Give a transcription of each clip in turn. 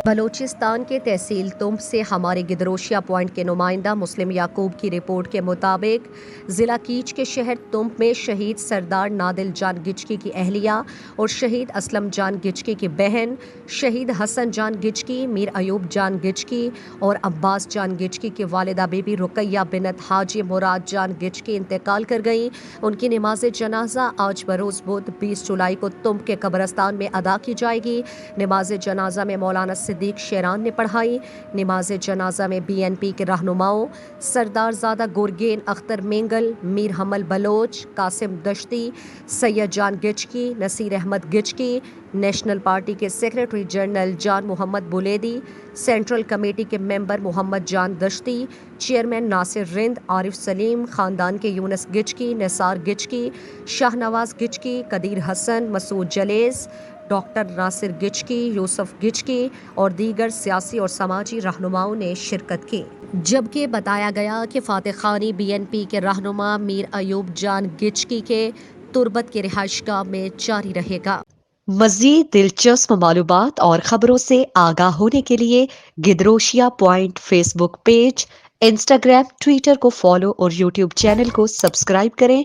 بلوچستان کے تحصیل تمب سے ہمارے گدروشیا پوائنٹ کے نمائندہ مسلم یعقوب کی رپورٹ کے مطابق ضلع کیچ کے شہر تمب میں شہید سردار نادل جان گچکی کی اہلیہ اور شہید اسلم جان گچکی کی بہن، شہید حسن جان گچکی، میر ایوب جان گچکی اور عباس جان گچکی کی والدہ بی بی رقیہ بنت حاجی مراد جان گچکی انتقال کر گئیں۔ ان کی نماز جنازہ آج بروز بدھ 20 جولائی کو تمب کے قبرستان میں ادا کی جائے گی۔ نماز جنازہ میں مولانا صدیق شیران نے پڑھائی۔ نماز جنازہ میں BNP کے رہنماؤں سردار زادہ گورگین اختر مینگل، میر حمل بلوچ، قاسم دشتی، سید جان گچکی، نصیر احمد گچکی، نیشنل پارٹی کے سیکریٹری جنرل جان محمد بولیدی، سینٹرل کمیٹی کے ممبر محمد جان دشتی، چیئرمین ناصر رند، عارف سلیم، خاندان کے یونس گچکی، نثار گچکی، شاہ نواز گچکی، قدیر حسن، مسعود جلیس، ڈاکٹر ناصر گچکی، یوسف گچکی اور دیگر سیاسی اور سماجی رہنماؤں نے شرکت کی، جبکہ بتایا گیا کہ فاتح خانی BNP کے رہنما میر ایوب جان گچکی کے تربت کے رہائش گاہ میں جاری رہے گا۔ مزید دلچسپ معلومات اور خبروں سے آگاہ ہونے کے لیے گدروشیا point Facebook page, Instagram, Twitter کو فالو اور یوٹیوب چینل کو سبسکرائب کریں۔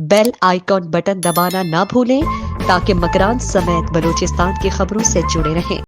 بیل آئیکن بٹن دبانا نہ بھولیں تاکہ مکران سمیت بلوچستان کی خبروں سے جڑے رہیں۔